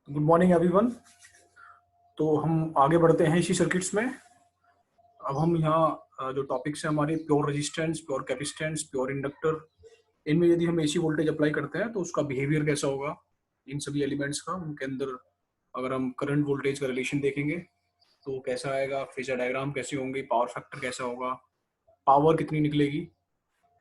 Good morning everyone. तो हम आगे बढ़ते हैं इसी सर्किट्स में। अब हम यहाँ जो टॉपिक्स हैं हमारे pure resistance, pure capacitance, pure inductor, इनमें यदि हम एसी वोल्टेज अप्लाई करते हैं तो उसका बिहेवियर कैसा होगा, इन सभी एलिमेंट्स का, उनके अंदर अगर हम करंट वोल्टेज का रिलेशन देखेंगे तो कैसा आएगा, फेजर डायग्राम कैसे होंगे, पावर फैक्टर कैसा होगा, पावर कितनी निकलेगी,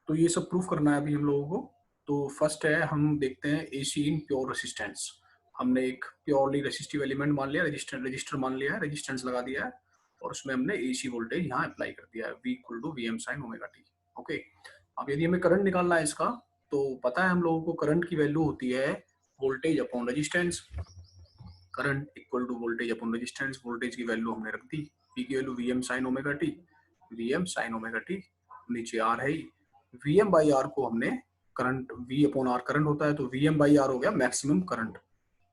तो ये सब प्रूफ करना है अभी हम लोगों को। तो फर्स्ट है, हम देखते हैं एसी इन प्योर रेसिस्टेंस। हमने एक प्योरली रेसिस्टिव एलिमेंट मान लिया, रजिस्टर मान लिया है, रेजिस्टेंस लगा दिया है और उसमें हमने एसी वोल्टेज यहाँ अप्लाई कर दिया है, V equal to V M sine omega t. Okay, अब यदि हमें करंट निकालना है इसका, तो पता है हम लोगों को करंट की वैल्यू होती है voltage upon resistance. Current equal to voltage upon resistance, voltage की वैल्यू हमने रख दी, V की value V M sine omega t, V M sine omega t, नीचे आर है ही, वी एम बाई आर को हमने current, V upon R current होता है तो वी एम बाई आर हो गया मैक्सिमम करंट,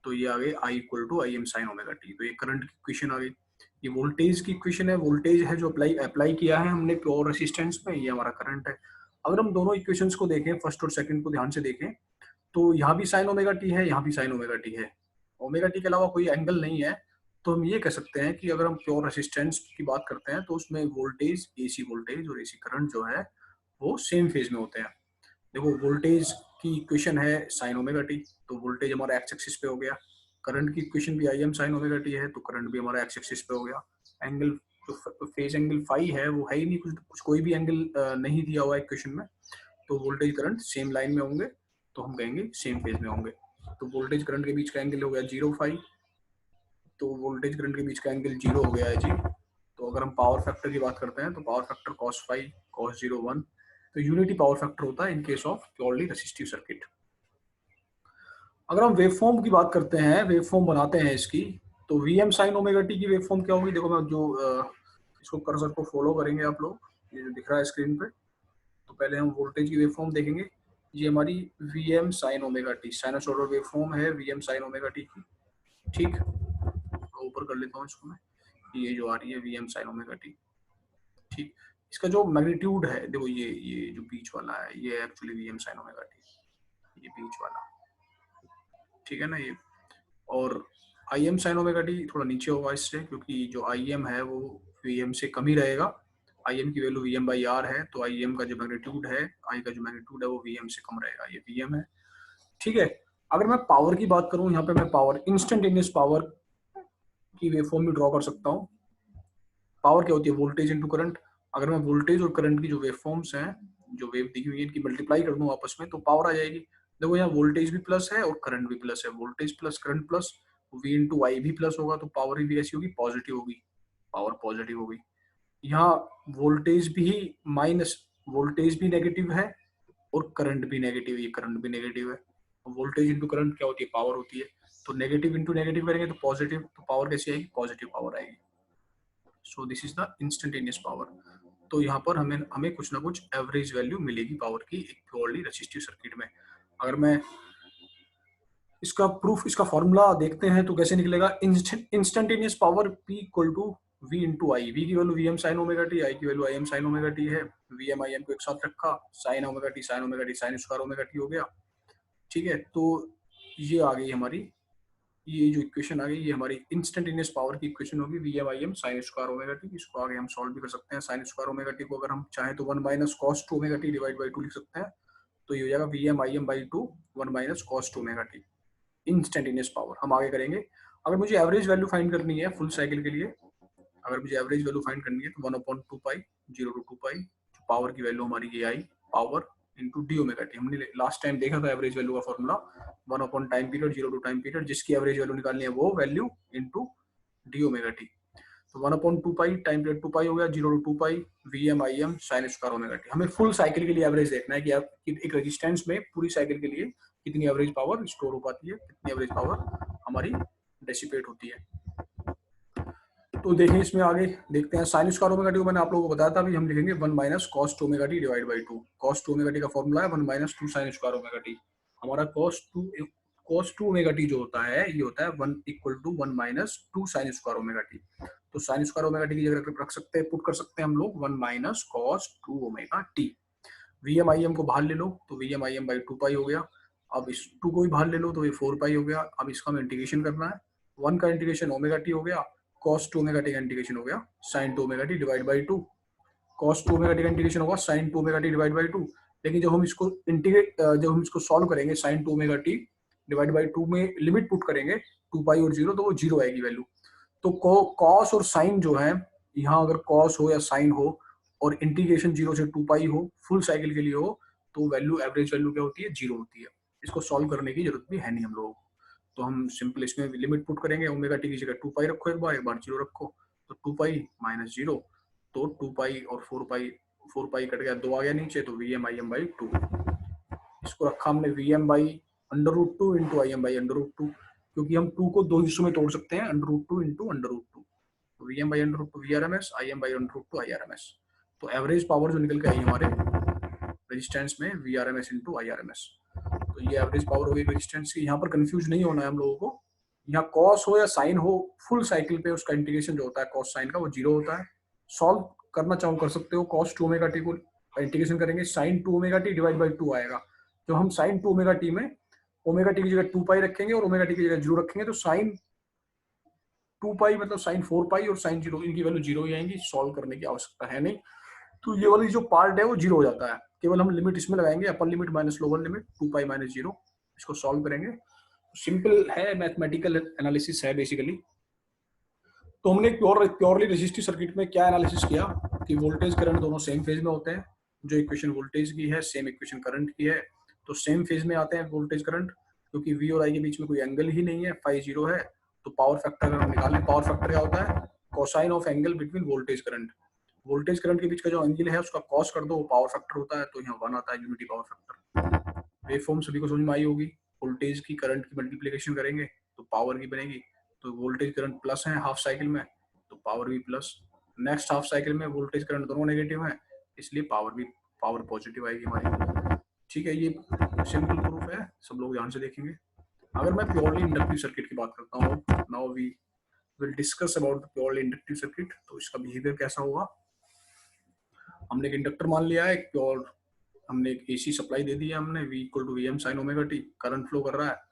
तो ये आ गई I equal to I M sine omega T. तो ये करंट की इक्वेशन आ गई। ये वोल्टेज की इक्वेशन है, वोल्टेज है जो अप्लाई किया है हमने प्योर रेसिस्टेंस में, ये हमारा करंट है। अगर हम दोनों इक्वेशंस को देखें, फर्स्ट और सेकंड को ध्यान से देखें, तो यहाँ भी साइन ओमेगा टी है, यहाँ भी साइन ओमेगा टी है, ओमेगा टी के अलावा कोई एंगल नहीं है। तो हम ये कह सकते हैं कि अगर हम प्योर रेसिस्टेंस की बात करते हैं तो उसमें वोल्टेज, एसी वोल्टेज और एसी करंट जो है वो सेम फेज में होते हैं। देखो, वोल्टेज की इक्वेशन है साइन ओमेगा टी, तो वोल्टेज हमारा एक्स एक्सिस पे हो गया। करंट की इक्वेशन भी I am sine omega T है, तो करंट भी हमारा एक्स एक्सिस पे हो गया। एंगल, जो फेज एंगल फाई है वो है ही नहीं, कुछ कोई भी एंगल नहीं दिया हुआ है इक्वेशन में, तो वोल्टेज करंट सेम लाइन में होंगे, तो हम कहेंगे सेम फेज में होंगे। तो वोल्टेज करंट के बीच का एंगल हो गया 0 फाई, तो वोल्टेज करंट के बीच का एंगल 0 हो गया है जी। तो अगर हम पावर फैक्टर की बात करते हैं तो power factor cos phi cos 0 1, तो यूनिटी पावर फैक्टर होता है in case of purely resistive circuit. अगर हम वेवफॉर्म की बात करते हैं, वेवफॉर्म बनाते हैं इसकी, तो V M sine omega T की वेवफॉर्म क्या होगी? देखो, मैं जो इसको कर्सर को फॉलो करेंगे आप लोग, ये जो दिख रहा है स्क्रीन पे, तो पहले हम वोल्टेज की वेवफॉर्म देखेंगे। ये हमारी V M sine omega T sinusoidal waveform है, V M sine omega T की। ठीक, ऊपर कर लेता हूँ इसको मैं, ये जो आ रही है V M sine omega t. ठीक, इसका जो मैग्नीट्यूड है, देखो ये जो बीच वाला है, ये actually V M sine omega t, ये बीच वाला, ठीक है ना ये। और I M sine omega t थोड़ा नीचे होगा इससे, क्योंकि जो आई एम है वो वी एम से कम ही रहेगा। आई एम की value V m by R है, तो आई एम का जो मैग्नीट्यूड है, आई का जो मैग्नीट्यूड है वो वी एम से कम रहेगा, ये वी एम है। ठीक है, अगर मैं पावर की बात करूं, यहाँ पे मैं पावर, इंस्टेंटेनियस पावर की वेवफॉर्म भी ड्रॉ कर सकता हूँ। पावर क्या होती है? Voltage into current. अगर मैं वोल्टेज और करंट की जो वेवफॉर्म्स हैं, जो वेव दी हुई है, इनकी मल्टीप्लाई कर दूं आपस में, तो पावर आ जाएगी। देखो, यहाँ वोल्टेज भी प्लस है और करंट भी प्लस है, voltage plus current plus, V into I भी प्लस होगा, तो पावर भी ऐसी होगी, पॉजिटिव होगी, पावर पॉजिटिव होगी। यहाँ वोल्टेज भी माइनस, वोल्टेज भी नेगेटिव है और करंट भी नेगेटिव, ये करंट भी नेगेटिव है। वोल्टेज इंटू करंट क्या होती है? पावर होती है। तो नेगेटिव इंटू नेगेटिव करेंगे तो पॉजिटिव, तो पावर कैसी आएगी? पॉजिटिव पावर आएगी। So this is the instantaneous power. तो यहाँ पर हमें कुछ ना कुछ एवरेज वैल्यू मिलेगी पावर की एक प्योरली रेसिस्टिव सर्किट में। अगर मैं इसका प्रूफ, इसका फॉर्मूला देखते हैं तो कैसे निकलेगा? Instantaneous power P equal to V into I. V की value V M sine omega T, I की value I M sine omega T है। वी एम आई एम को एक साथ रखा, sine omega T sine omega T sine square omega T हो गया। ठीक है, तो ये आ गई हमारी, ये जो इक्वेशन आ गई, ये हमारी इंस्टेंटेनियस पावर की इक्वेशन होगी, V M I M sine square omega t. इसको आगे हम सॉल्व भी कर सकते हैं। साइन स्क्वायर ओमेगा टी को अगर हम चाहें तो 1 minus cos two omega t divide by 2 लिख सकते हैं, तो ये हो जाएगा V M I m by 2 1 minus cos two omega t. Instantaneous power हम आगे करेंगे। अगर मुझे एवरेज वैल्यू फाइंड करनी है फुल साइकिल के लिए, अगर मुझे एवरेज वैल्यू फाइंड करनी है तो 1 upon 2 pi 0 to 2 pi, power की वैल्यू हमारी ये I, power into D omega T. हमने लास्ट टाइम देखा था एवरेज वैल्यू का formula, 1 upon time period 0 to time period, जिसकी एवरेज वैल्यू निकालनी है वो value into D omega T. तो 1 upon 2 pi time period 2 pi हो गया, 0 to 2 pi V M I M sine square omega T. हमें full cycle के लिए एवरेज देखना है कि आप एक रेजिस्टेंस में पूरी साइकिल के लिए कितनी एवरेज पावर स्टोर हो पाती है, कितनी एवरेज पावर हमारी डेसिपेट होती है। तो देखें इसमें आगे देखते हैं। साइन स्क्वायर ओमेगा टी को मैंने आप लोगों को बताया था, अभी हम लिखेंगे 1 minus cos two omega t divide by 2। Cos two omega t का फॉर्मूला है 1 minus 2 sine square omega t. हमारा कॉस टू ओमेगा टी जो होता है, ये होता है 1 equal to 1 minus 2 sine square omega T. तो साइन स्क्वायर ओमेगा टी की जगह रख सकते हैं, पुट कर सकते हैं हम लोग 1 minus cos two omega t. V M I M को बाहर ले लो तो V M I m by 2 pi हो गया। अब इस 2 को भी बाहर ले लो तो ये 4 पाई हो गया। अब इसका हमें इंटीग्रेशन करना है, 1 का इंटीग्रेशन ओमेगा टी हो गया, cos 2 ओमेगा टी का इंटीग्रेशन हो गया sin 2 omega t divide by 2, cos 2 omega t का इंटीग्रेशन होगा sin 2 omega t divide by 2। लेकिन जब हम इसको सॉल्व करेंगे sin 2 omega t divide by 2 में लिमिट पुट करेंगे 2 पाई और 0, तो वो 0 आएगी वैल्यू। तो cos और sin जो है, यहाँ अगर cos हो या sin हो और इंटीग्रेशन 0 से 2 पाई हो, फुल साइकिल के लिए हो, तो वैल्यू एवरेज वैल्यू क्या होती है, 0 होती है। इसको सॉल्व करने की जरूरत भी है नहीं हम लोगों को। तो हम सिंपल इसमें लिमिट पुट करेंगे, ओमेगा टी की जगह 2 पाई रखो, एक बार 0 रखो, तो 2 पाई माइनस 0, तो 2 पाई और 4 पाई कट गया, 2 आ गया नीचे, तो V M I m by 2। इसको रखा हमने V m by under root 2 into I m by under root 2, क्योंकि हम 2 को 2 हिस्सों में तोड़ सकते हैं, under root 2 into under root 2। V m by under root 2 V R M S, I m by under root 2 I R M S. तो average power जो निकल के आई हमारे रेजिस्टेंस में V R M S into I R M S. तो ये average power हो गई रेजिस्टेंस की। यहाँ पर कंफ्यूज नहीं होना है हम लोगों को, यहाँ कॉस हो या साइन हो, फुल साइकिल पे उसका इंटीग्रेशन जो होता है कॉस साइन का वो 0 होता है। सॉल्व करना चाहो कर सकते हो, कॉस 2 ओमेगा टी को इंटीग्रेशन करेंगे sine 2 omega t divide by 2 आएगा। जो हम साइन 2 ओमेगा टी में ओमेगा टी की जगह 2 पाई रखेंगे और ओमेगा टी की जगह 0 रखेंगे, तो साइन 2 पाई मतलब साइन 4 पाई और साइन 0, इनकी वैल्यू 0 ही आएंगी, सॉल्व करने की आवश्यकता है नहीं। तो ये वाली जो पार्ट है वो 0 हो जाता है, केवल हम लिमिट इसमें लगाएंगे, upper limit minus lower limit 2 pi minus 0। इसको सॉल्व करेंगे, सिंपल है, मैथमेटिकल एनालिसिस है बेसिकली। तो हमने प्योरली रेजिस्टिव सर्किट में क्या एनालिसिस किया कि वोल्टेज करंट दोनों सेम फेज में होते हैं। जो इक्वेशन वोल्टेज की है सेम इक्वेशन करंट की है, तो सेम फेज में आते हैं वोल्टेज करंट, क्योंकि वी और आई के बीच में कोई एंगल ही नहीं है, फाई 0 है। तो पावर फैक्टर अगर हम निकालें, पावर फैक्टर क्या होता है, cosine of angle between voltage current. Voltage current के बीच का जो एंगल है उसका कॉस कर दो, वो पावर फैक्टर होता है, तो यहाँ 1 आता है, unity power factor. Wave form सभी को समझ में आई होगी। वोल्टेज की करंट की मल्टीप्लिकेशन करेंगे तो पावर की बनेगी, तो वोल्टेज करंट प्लस है हाफ साइकिल में, तो पावर भी प्लस। नेक्स्ट हाफ साइकिल में वोल्टेज करंट दोनों नेगेटिव है, इसलिए पावर पॉजिटिव आएगी हमारी। ठीक है, ये सिंपल प्रूफ है, सब लोग ध्यान से देखेंगे। अगर मैं प्योरली इंडक्टिव सर्किट की बात करता हूँ, now we will discuss about the purely inductive circuit. तो इसका बिहेवियर कैसा होगा, हमने एक इंडक्टर मान लिया है, प्योर हमने एक एसी सप्लाई दे दी है, हमने V equal to V M sine omega t, current flow कर रहा है।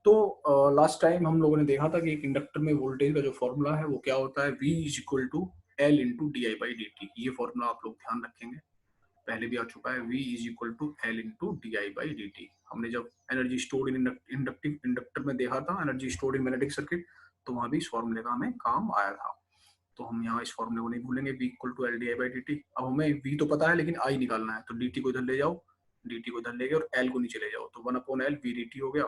तो लास्ट टाइम हम लोगों ने देखा था कि एक इंडक्टर में वोल्टेज का जो फॉर्मूला है वो क्या होता है, V is equal to L into d I by D t. ये फॉर्मूला आप लोग ध्यान रखेंगे, पहले भी आ चुका है, V is equal to L into d I by D t. हमने जब एनर्जी स्टोर्ड इन इंडक्टर में देखा था, energy stored in magnetic circuit, तो वहां भी इस फॉर्मूले का हमें काम आया था। तो हम यहाँ इस फॉर्मूले को नहीं भूलेंगे, V equal to L d I by D t. अब हमें V तो पता है लेकिन I निकालना है, तो डी टी को इधर ले जाओ, डी टी को इधर ले गए और L को नीचे ले जाओ, तो 1 upon L V D T हो गया।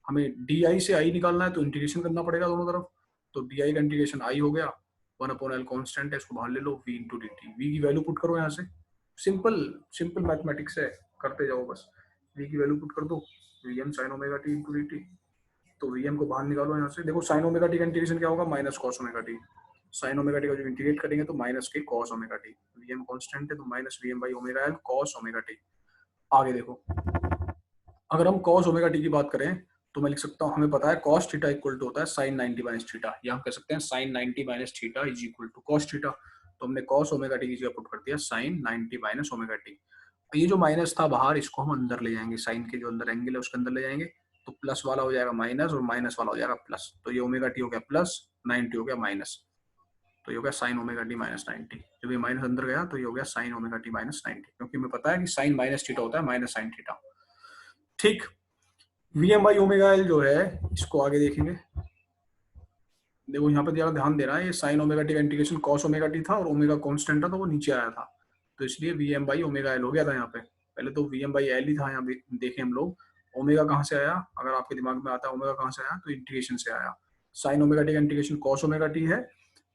हमें डी आई से I निकालना है, तो इंटीग्रेशन करना पड़ेगा दोनों तरफ, तो डी आई का इंटीग्रेशन I हो गया, 1 अपॉन एल कॉन्स्टेंट है, इसको बाहर ले लो, V into d t. V की वैल्यू पुट करो यहाँ से, सिंपल मैथमेटिक्स है, करते जाओ बस। V की वैल्यू पुट कर दो, V M sine omega t into d t. तो वी एम को बाहर निकालो यहाँ से, देखो साइन ओमेगा टी का इंटीग्रेशन क्या होगा, minus cos omega T. Sine omega t का जो इंटीग्रेट करेंगे तो माइनस के cos omega t, V m constant है, तो minus V m by omega L cos omega t. आगे देखो, अगर हम कॉस ओमेगा टी की बात करें तो मैं लिख सकता हूँ, हमें पता है कॉस थीटा इक्वल टू होता है साइन 90 माइनस थीटा, या हम कह सकते हैं sine 90 minus theta is equal to cos theta. तो हमने कॉस ओमेगा टी की जगह पुट कर दिया साइन 90 माइनस ओमेगा टी। ये जो माइनस था बाहर, इसको हम अंदर ले जाएंगे, साइन के जो अंदर एंगल है उसके अंदर ले जाएंगे, तो प्लस वाला हो जाएगा माइनस और माइनस वाला हो जाएगा प्लस। तो ये ओमेगा टी हो गया प्लस, 90 हो गया माइनस, तो ये हो गया साइन ओमेगा टी माइनस 90। जब ये माइनस अंदर गया तो ये हो गया साइन ओमेगा टी माइनस 90, क्योंकि हमें पता है कि साइन माइनस थीटा होता है माइनस साइन थीटा। ठीक, V m by omega L जो है, इसको आगे देखेंगे। देखो यहाँ पे जरा ध्यान देना है, ये साइन ओमेगा टी का इंटीग्रेशन कॉस ओमेगा टी था और ओमेगा कांस्टेंट था, तो वो नीचे आया था, तो इसलिए V m by omega L हो गया था यहाँ पे। पहले तो वी एम बाई एल ही था, यहाँ देखें हम लोग ओमेगा कहाँ से आया, अगर आपके दिमाग में आता है ओमेगा कहाँ से आया, तो इंटीग्रेशन से आया। साइन ओमेगा टी का इंटीग्रेशन कॉस ओमेगा टी है,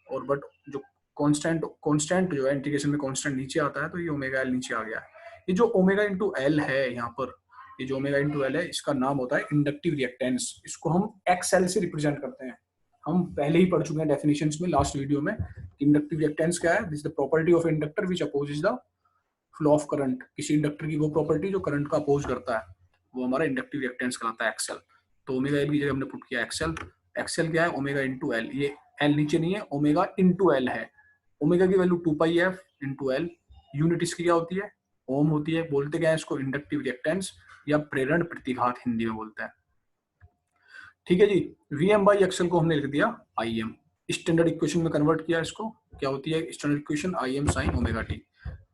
और बट जो कांस्टेंट जो है इंटीग्रेशन में कांस्टेंट नीचे आता है, तो ये ओमेगा एल नीचे आ गया है। ये जो ओमेगा इंटू एल है यहाँ पर, ये जो ओमेगा इंटू एल है, इसका नाम होता है इंडक्टिव रिएक्टेंस। इसको हम एक्स एल से रिप्रेजेंट करते हैं। हम पहले ही पढ़ चुके हैं डेफिनेशंस में, लास्ट वीडियो में। इंडक्टिव रिएक्टेंस क्या है, this the property of inductor which opposes the flow of current. किसी इंडक्टर की वो प्रॉपर्टी जो करंट का अपोज करता है, वो हमारा इंडक्टिव रिएक्टेंस कहलाता है एक्सएल। तो ओमेगा एल की जगह हमने पुट किया एक्सएल। एक्सएल क्या है, ओमेगा इंटू एल, ये एल नीचे नहीं है, ओमेगा इंटू एल है। ओमेगा की वैल्यू 2 पाई एफ इंटू एल। यूनिट इसकी क्या होती है, ओम होती है। बोलते क्या है इसको, इंडक्टिव रिएक्टेंस या प्रेरण प्रतिघात हिंदी में बोलते हैं। ठीक है जी। Vm बाई एक्सएल को हमने लिख दिया Im, स्टैंडर्ड इक्वेशन में कन्वर्ट किया इसको, क्या होती है standard equation Im sign omega T,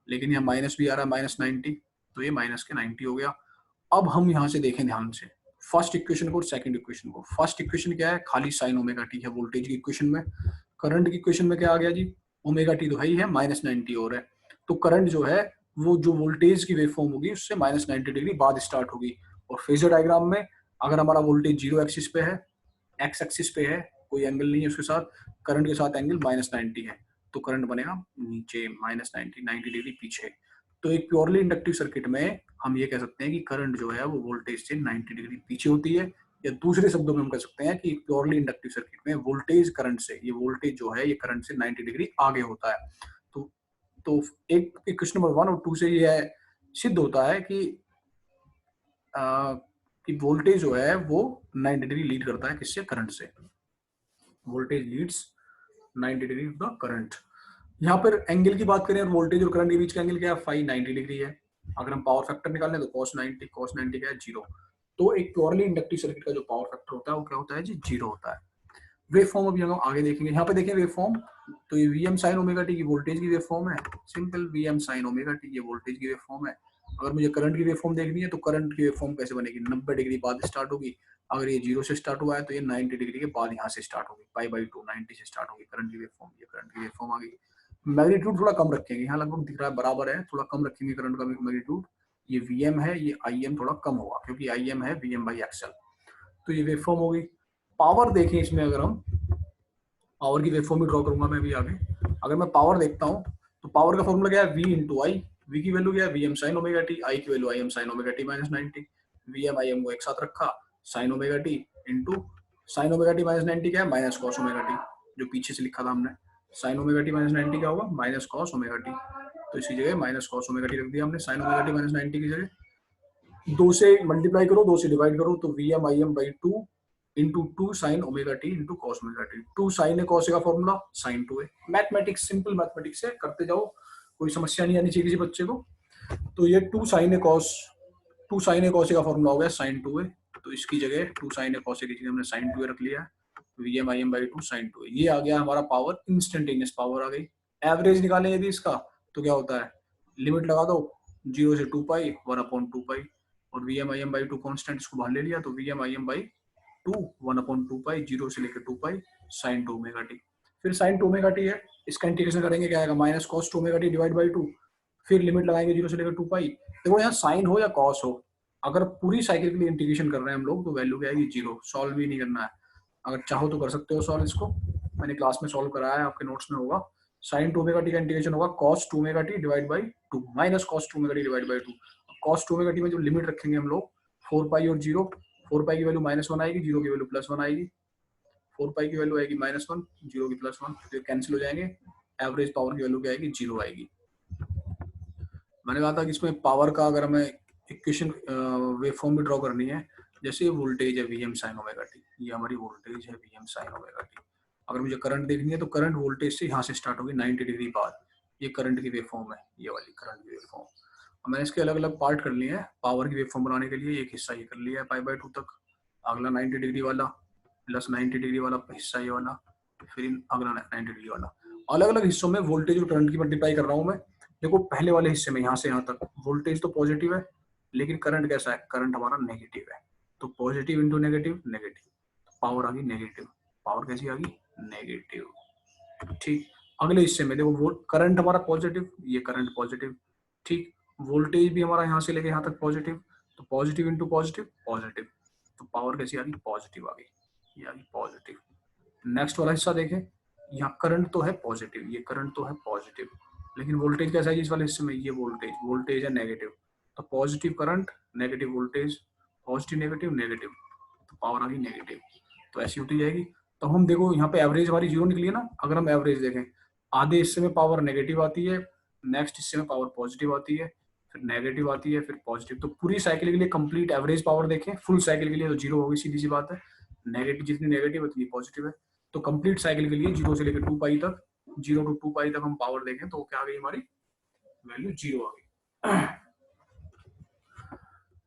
लेकिन यहाँ माइनस भी आ रहा है -90, तो ये माइनस के 90 हो गया। अब हम यहाँ से देखें ध्यान से फर्स्ट इक्वेशन को और सेकंड इक्वेशन को। फर्स्ट इक्वेशन क्या है, खाली साइन ओमेगा टी है वोल्टेज की इक्वेशन में। करंट की इक्वेशन में क्या आ गया जी, ओमेगा टी तो है ही है, -90 हो रहा है, तो करंट जो है वो जो वोल्टेज की वेवफॉर्म होगी उससे -90 डिग्री बाद स्टार्ट होगी। और फेजर डायग्राम में अगर हमारा वोल्टेज जीरो एक्सिस पे है, एक्स एक्सिस पे है, कोई एंगल नहीं है उसके साथ, करंट के साथ एंगल -90 है, तो करंट बनेगा नीचे -90, 90 डिग्री पीछे। तो एक प्योरली इंडक्टिव सर्किट में हम ये कह सकते हैं कि करंट जो है वो वोल्टेज से 90 डिग्री पीछे होती है, या दूसरे शब्दों में हम कह सकते हैं कि प्योरली इंडक्टिव सर्किट में वोल्टेज करंट से, ये वोल्टेज जो है ये करंट से 90 डिग्री आगे होता है। तो एक क्वेश्चन नंबर 1 और 2 से ये सिद्ध होता है कि वोल्टेज जो है वो 90 डिग्री लीड करता है किससे, करंट से। Voltage leads 90 degree the current. यहाँ पर एंगल की बात करें, वोल्टेज और करंट के बीच का एंगल क्या है, फाई 90 डिग्री है। अगर हम पावर फैक्टर निकालें तो cos 90 क्या है, 0। तो एक प्योरली इंडक्टिव सर्किट का जो पावर फैक्टर होता है वो क्या होता है जी, 0 होता है। वेव फॉर्म अभी हम आगे देखेंगे। यहाँ पे देखें वेव फॉर्म, तो ये Vm साइन ओमेगा टी की वोल्टेज की वेव फॉर्म है, simple Vm sine omega t ये वोल्टेज की वेव फॉर्म है। अगर मुझे करंट की वेव फॉर्म देखनी है तो करंट की वेव फॉर्म कैसे बनेगी, 90 डिग्री बाद स्टार्ट होगी। अगर ये 0 से स्टार्ट हुआ है तो ये 90 डिग्री के बाद यहाँ से स्टार्ट होगी, π/2 90 से स्टार्ट होगी करंट की वेव फॉर्म। ये करंट की वेव फॉर्म आ गई। मैग्नीट्यूड थोड़ा कम रखेंगे, यहाँ लगभग दिख रहा है बराबर है, थोड़ा कम रखेंगे करंट का मैग्नीट्यूड। ये Vm है, ये Im थोड़ा कम होगा क्योंकि Im है Vm बाई एक्सएल। तो ये वेव फॉर्म हो गई। पावर देखें इसमें, अगर हम पावर की वेवफॉर्म भी ड्रॉ करूंगा मैं भी आगे। अगर मैं पावर देखता हूँ तो पावर का फॉर्मूला क्या है, V इंटू आई। V की वैल्यू क्या है, Vm sine omega T, I की value Im sign omega T -90। Vm Im को एक साथ रखा, sine omega t into sine omega T -90 क्या है, माइनस कॉस ओमेगा टी, जो पीछे से लिखा था हमने। साइन ओमेगा टी -90 क्या होगा, माइनस कॉस ओमेगा टी, तो इसी जगह माइनस कॉस ओमेगा टी रख दिया हमने। साइन ओमेगा टी -90 की जगह 2 से मल्टीप्लाई करो, 2 से डिवाइड करो, तो Vm Im by 2 into 2 sine omega t into cos omega t. 2 sine है कॉस का फॉर्मूला साइन 2 है। मैथमेटिक्स, सिंपल मैथमेटिक्स है, करते जाओ, कोई समस्या नहीं आनी चाहिए किसी बच्चे को। तो ये 2 साइन है कॉस, 2 साइन है कॉस का फॉर्मूला हो गया साइन 2 है, तो इसकी जगह 2 साइन है कॉस की जगह हमने साइन 2 रख लिया है। Vm Im बाई 2 साइन 2 ये आ गया हमारा पावर, इंस्टेंटेनियस पावर आ गई। एवरेज निकालें यदि इसका तो क्या होता है, लिमिट लगा दो 0 से 2 पाई 1/2 पाई, और Vm Im बाई 2 कॉन्स्टेंट इसको बाहर ले लिया, तो Vm Im बाई 2 1/2 पाई, 0 से लेकर 2 पाई साइन 2 ओमेगा टी। फिर साइन 2 ओमेगा टी है, इसका इंटीग्रेशन करेंगे क्या आएगा, minus cos 2 omega t divide by 2। फिर लिमिट लगाएंगे 0 से लेकर 2 पाई। देखो यहाँ साइन हो या कॉस हो, अगर पूरी साइकिल के लिए इंटीग्रेशन कर रहे हैं हम लोग तो वैल्यू क्या आएगी, 0। सॉल्व भी नहीं करना है, अगर चाहो तो कर सकते हो सॉल्व इसको, मैंने क्लास में सॉल्व कराया है, आपके नोट्स में होगा। साइन 2 ओमेगा टी का इंटीग्रेशन होगा cos 2 omega t divide by 2 minus cos 2 omega t divide by 2। Cos 2 omega t में जो लिमिट रखेंगे हम लोग 4 पाई और 0, 4 पाई की वैल्यू -1 आएगी, 0 की वैल्यू +1 आएगी, 4 पाई की वैल्यू आएगी -1, 0 की +1, तो कैंसिल हो जाएंगे। एवरेज पावर की वैल्यू क्या आएगी, 0 आएगी। मैंने कहा था कि इसमें पावर का अगर हमें इक्वेशन वेवफॉर्म भी ड्रॉ करनी है, जैसे ये वोल्टेज है Vm साइन ओमेगा टी, ये हमारी वोल्टेज है Vm साइन ओमेगा टी। अगर मुझे करंट देखनी है तो करंट वोल्टेज से यहाँ से स्टार्ट होगी 90 डिग्री बाद, ये करंट की वेवफॉर्म है, ये वाली करंट की वेवफॉर्म। मैंने इसके अलग अलग पार्ट कर लिए हैं पावर की वेवफॉर्म बनाने के लिए। एक हिस्सा ये कर लिया है π/2 तक, अगला 90 डिग्री वाला प्लस 90 डिग्री वाला हिस्सा ये वाला, फिर अगला 90 डिग्री वाला। अलग अलग हिस्सों में वोल्टेज और करंट की मल्टीप्लाई कर रहा हूँ मैं। देखो पहले वाले हिस्से में यहाँ से यहाँ तक वोल्टेज तो पॉजिटिव है, लेकिन करंट कैसा है, करंट हमारा नेगेटिव है, तो positive into negative, negative, power आ गई नेगेटिव। पावर कैसी आ गई, नेगेटिव। ठीक, अगले हिस्से में देखो वो करंट हमारा पॉजिटिव, ये करंट पॉजिटिव, ठीक, वोल्टेज भी हमारा यहाँ से लेके यहाँ तक पॉजिटिव, तो पॉजिटिव इंटू पॉजिटिव, पॉजिटिव, तो पावर कैसी आ गई, पॉजिटिव आ गई, ये आ गई पॉजिटिव। नेक्स्ट वाला हिस्सा देखें, यहाँ करंट तो है पॉजिटिव, ये करंट तो है पॉजिटिव, लेकिन वोल्टेज कैसा है इस वाले हिस्से में, ये वोल्टेज, वोल्टेज है नेगेटिव, तो positive current negative voltage, positive negative negative, तो पावर आ गई नेगेटिव। तो ऐसी होती जाएगी। तो हम देखो यहाँ पे एवरेज हमारी 0 निकली है ना, अगर हम एवरेज देखें आधे हिस्से में पावर नेगेटिव आती है, नेक्स्ट हिस्से में पावर पॉजिटिव आती है, फिर नेगेटिव आती है, फिर पॉजिटिव। तो पूरी साइकिल के लिए कंप्लीट एवरेज पावर देखें फुल साइकिल के लिए तो 0 होगी, सीधी सी बात है, नेगेटिव जितनी नेगेटिव उतनी पॉजिटिव है। तो कंप्लीट साइकिल के लिए 0 से लेकर 2 पाई तक, 0 टू 2 पाई तक हम पावर देखें तो क्या आ गई, हमारी वैल्यू 0 आ गई।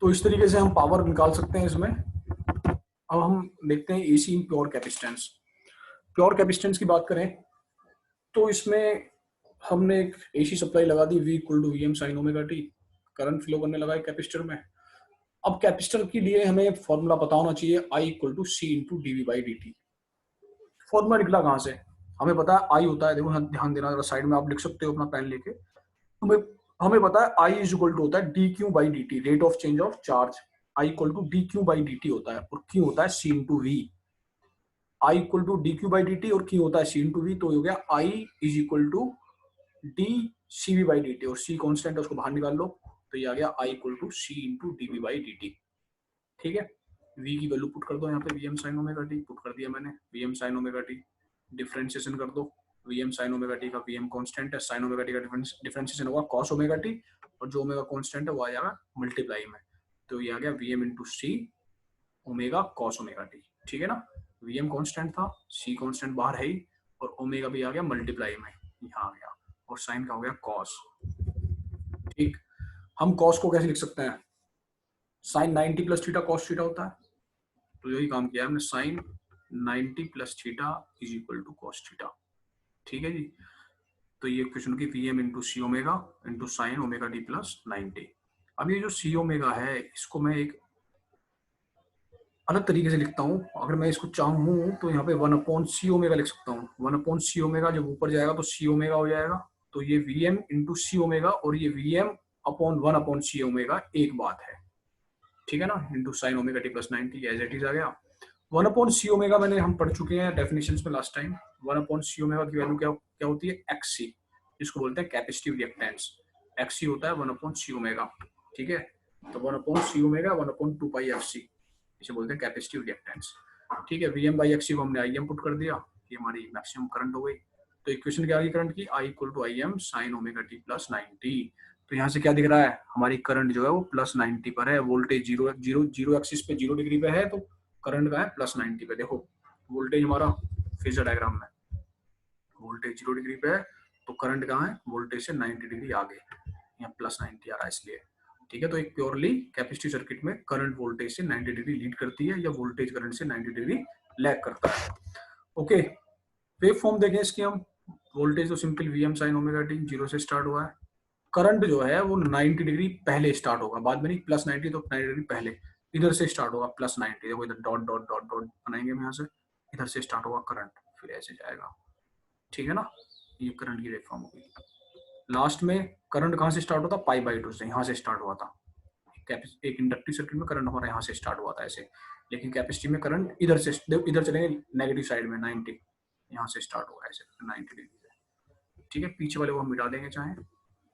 तो इस तरीके से हम पावर निकाल सकते हैं इसमें। अब हम देखते हैं AC in pure capacitance. Pure capacitance की बात करें तो इसमें हमने एक एसी सप्लाई लगा दी, V equal to VM sine omega t, current flow करने लगा है कैपेसिटर में। अब कैपेसिटर के लिए हमें फॉर्मूला पता होना चाहिए, I equal to C into d V by D t. Formula निकला कहाँ से? हमें पता है आई होता है, देखो ध्यान देना जरा, साइड में आप लिख सकते हो अपना पेन लेके। हमें हमें पता है आई इज इक्वल टू होता है D Q by D T, rate of change of charge. I equal to D Q by D T होता है, और क्यू होता है C into V. I equal to D Q by D T और Q होता है C into V, तो हो गया I is equal to D C V by D T, और सी कॉन्स्टेंट है उसको बाहर निकाल लो, तो ये आ गया I equal to C into D V by D T. ठीक है, v की वैल्यू पुट कर दो यहाँ पे, V M sine omega t put कर दिया मैंने, V M sine omega t, differentiation कर दो, V M sine omega t का वी एम कॉन्स्टेंट है, साइन ओमेगा टी का डिफरेंशिएशन होगा कॉस ओमेगा टी, और जो ओमेगा कॉन्स्टेंट है वो आ जाएगा मल्टीप्लाई में, तो ये आ गया we M into C omega cos omega t. ठीक है ना, वी एम कॉन्स्टेंट था, सी कॉन्स्टेंट बाहर है ही, और ओमेगा भी आ गया मल्टीप्लाई में, यहाँ आ गया, और साइन का हो गया कॉस। ठीक, हम कॉस को कैसे लिख सकते हैं? Sine 90 plus theta cos theta होता है, तो यही काम किया हमने, sine 90 plus theta is equal to cos theta. ठीक है जी, तो ये क्वेश्चन की V M into C omega into sine omega D plus 90। अब ये जो सी ओमेगा है इसको मैं एक अलग तरीके से लिखता हूँ, अगर मैं इसको चाहूँ तो यहाँ पे 1 सी ओमेगा लिख सकता हूँ। 1 सी ओमेगा जब ऊपर जाएगा तो सी ओमेगा हो जाएगा, तो ये V M into C omega और ये V M upon 1 C omega एक बात है। ठीक है ना, into sine omega T plus 90 as it is आ गया। 1 सी ओमेगा मैंने हम पढ़ चुके हैं डेफिनेशंस में लास्ट टाइम। 1 सी ओमेगा की वैल्यू क्या क्या होती है? एक्सी, जिसको बोलते हैं कैपेसिटिव रिएक्टेंस। एक्सी होता है 1 सी ओमेगा। ठीक है, तो 1 सी ओमेगा 1/2 पाई एफ सी, इसे बोलते हैं कैपेसिटिव रिएक्टेंस। ठीक है, वी एम बाई एक्सी को हमने आई एम पुट कर दिया, ये हमारी मैक्सिमम करंट हो गई। तो इक्वेशन क्या आ गई करंट की? I equal to I M sine omega T plus 90। तो यहाँ से क्या दिख रहा है? हमारी करंट जो है वो प्लस 90 पर है, वोल्टेज जीरो एक्सिस पे 0 डिग्री पे है, तो करंट का है प्लस 90 पे। देखो वोल्टेज हमारा फेजर डायग्राम में, वोल्टेज 0 डिग्री पे है, तो करंट कहाँ है? वोल्टेज से 90 डिग्री आगे, यहाँ प्लस 90 आ रहा है इसलिए। ठीक है, तो एक प्योरली कैपेसिटिव सर्किट में करंट वोल्टेज से 90 डिग्री लीड करती है, या वोल्टेज करंट से 90 डिग्री लैग करता है। ओके, वेव फॉर्म देखें इसकी हम। वोल्टेज तो simple V M sine omega t 0 से स्टार्ट हुआ है। करंट जो है वो 90 डिग्री पहले स्टार्ट होगा, बाद में नहीं, प्लस 90, तो 90 डिग्री पहले इधर से स्टार्ट होगा प्लस 90। देखो इधर डॉट डॉट डॉट डॉट बनाएंगे हम यहाँ से, इधर से स्टार्ट होगा करंट, फिर ऐसे जाएगा। ठीक है ना, ये करंट की वेव फॉर्म होगी। लास्ट में करंट कहाँ से स्टार्ट होता? पाई बाई 2 से, यहाँ से स्टार्ट हुआ था। एक इंडक्टिव सर्किट में करंट हमारा यहाँ से स्टार्ट हुआ था ऐसे, लेकिन कैपेसिटी में करंट इधर से, इधर चलेंगे नेगेटिव साइड में 90, यहाँ से स्टार्ट होगा ऐसे 90 डिग्री से। ठीक है, पीछे वाले को हम मिटा देंगे चाहे।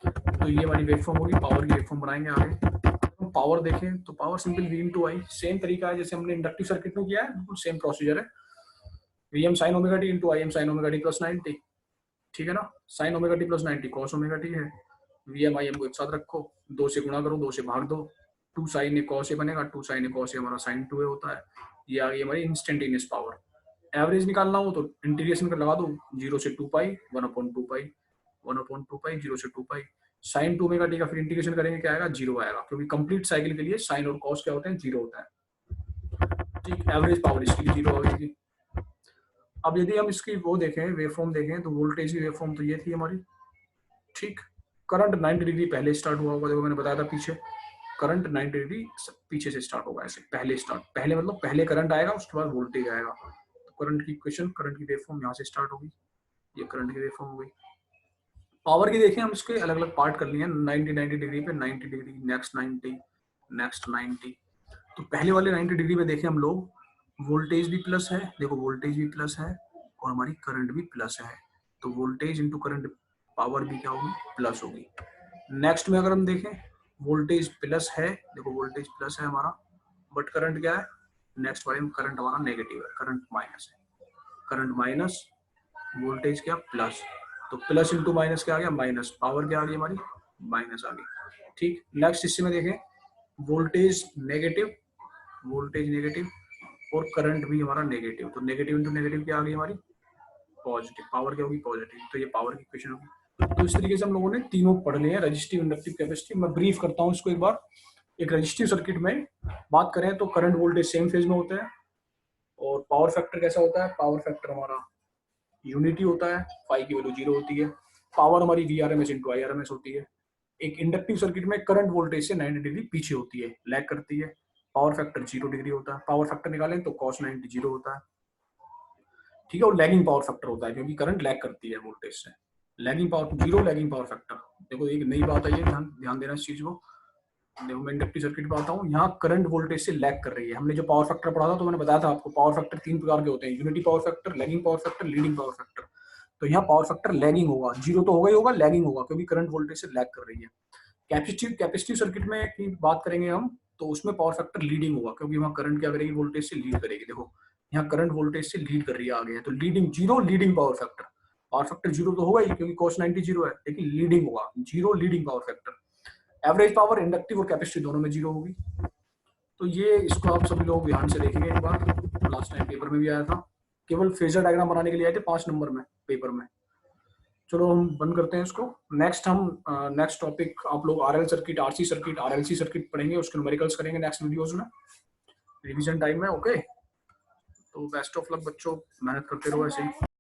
तो ये वाली वेव फॉर्म होगी, पावर की वेव फॉर्म बनाएंगे आगे। हम पावर देखें तो power simple V into I, same तरीका है जैसे हमने इंडक्टिव सर्किट में किया है, बिल्कुल सेम प्रोसीजर है। V M sine omega t into I M sine omega T plus 90। ठीक है ना, sine omega T plus 90 cos omega T है। वी एम आई एम को एक साथ रखो, 2 से गुणा करो, 2 से भाग दो, 2 साइन ए कॉस ए बनेगा, 2 साइन ए कॉस ए हमारा साइन 2 ए होता है। ये आ गई हमारी इंस्टेंटेनियस पावर। एवरेज निकालना हो तो इंटीग्रेशन कर लगा दो, 0 से 2 पाई 1/2 पाई 1/2 पाई 0 से 2 पाई साइन 2 ओमेगा टी का, फिर इंटीग्रेशन करेंगे क्या आएगा? 0 आएगा, क्योंकि कंप्लीट साइकिल के लिए साइन और कॉस क्या होते हैं? 0 होता है। ठीक, एवरेज पावर इसकी 0 आ गई। अब यदि हम इसकी वो देखें, वेव फॉर्म देखें, तो वोल्टेज की वेव फॉर्म तो ये थी हमारी। ठीक, करंट 90 डिग्री पहले स्टार्ट हुआ होगा, देखो मैंने बताया था पीछे, करंट 90 डिग्री पीछे से स्टार्ट होगा ऐसे, पहले स्टार्ट, पहले मतलब पहले करंट आएगा उसके बाद वोल्टेज आएगा। तो करंट की इक्वेशन, करंट की वेव फॉर्म यहाँ से स्टार्ट होगी, ये करंट की वेव फॉर्म हो गई। पावर की देखें हम, इसके अलग अलग पार्ट कर लिए हैं, 90 डिग्री पे 90 डिग्री, नेक्स्ट 90, नेक्स्ट 90। तो पहले वाले 90 डिग्री में देखें हम लोग, वोल्टेज भी प्लस है, देखो वोल्टेज भी प्लस है और हमारी करंट भी प्लस है, तो वोल्टेज इंटू करंट पावर भी क्या होगी? प्लस होगी। नेक्स्ट में अगर हम देखें, वोल्टेज प्लस है, देखो वोल्टेज प्लस है हमारा, बट करंट क्या है? नेक्स्ट वाले में करंट हमारा नेगेटिव है, करंट माइनस है, करंट माइनस, वोल्टेज क्या? प्लस, तो प्लस इंटू माइनस क्या आ गया? माइनस, पावर क्या आ गई हमारी? माइनस आ गई। ठीक, नेक्स्ट हिस्से में देखें, वोल्टेज नेगेटिव, वोल्टेज नेगेटिव और करंट भी हमारा नेगेटिव, तो नेगेटिव इंटू नेगेटिव क्या आ गई हमारी? पॉजिटिव, पावर क्या होगी? पॉजिटिव, तो ये पावर की इक्वेशन होगी। तो इस तरीके से हम लोगों ने तीनों पढ़ लिए हैं, रजिस्टिव, इंडक्टिव, कैपेसिटिव। मैं ब्रीफ करता हूँ इसको एक बार। एक रजिस्टिव सर्किट में बात करें तो करंट वोल्टेज सेम फेज में होते हैं, और पावर फैक्टर कैसा होता है? पावर फैक्टर हमारा यूनिटी होता है, फाई की वैल्यू 0 होती है। पावर हमारी VRMS इंटू IRMS होती है। एक इंडक्टिव सर्किट में करंट वोल्टेज से 90 डिग्री पीछे होती है, लैग करती है। पावर फैक्टर 0 डिग्री होता है। पावर फैक्टर निकालें तो cos 90 0 होता है, ठीक है। और लैगिंग पावर फैक्टर होता है क्योंकि करंट लैग करती है वोल्टेज से। Lagging power 0, lagging power factor. देखो एक नई बात आई है, ध्यान देना इस चीज को। देखो मैं इंडक्टिव सर्किट पे आता हूँ, यहाँ करंट वोल्टेज से लैग कर रही है। हमने जो पावर फैक्टर पढ़ा था तो मैंने बताया था आपको, पावर फैक्टर 3 प्रकार के होते हैं, unity power factor, lagging power factor, leading power factor. तो यहाँ पावर फैक्टर लैगिंग होगा, 0 तो होगा ही होगा, लैगिंग होगा क्योंकि करंट वोल्टेज से लैग कर रही है। कैपेसिटिव सर्किट में की बात करेंगे हम, तो उसमें पावर फैक्टर लीडिंग होगा क्योंकि वहाँ करंट क्या करेगी? वोल्टेज से लीड करेगी। देखो यहाँ करंट वोल्टेज से लीड कर रही है आगे, तो leading 0, leading power factor. Power factor 0 तो होगा ही क्योंकि cos 90 0 है, लेकिन लीडिंग होगा 0, leading power factor. Average power inductive और कैपेसिटिव दोनों में 0 होगी। तो ये इसको आप सभी लोग ध्यान से देखेंगे एक बार, लास्ट टाइम पेपर में भी आया था। केवल फेजर डायग्राम बनाने के लिए आए थे 5 नंबर में पेपर में। चलो हम बंद करते हैं इसको। नेक्स्ट टॉपिक आप लोग RL circuit, RC circuit, RLC circuit पढ़ेंगे, उसके न्यूमेरिकल्स करेंगे नेक्स्ट वीडियोस में। रिवीजन टाइम में, ओके। तो बेस्ट ऑफ लक बच्चों, मेहनत करते रहो ऐसे ही।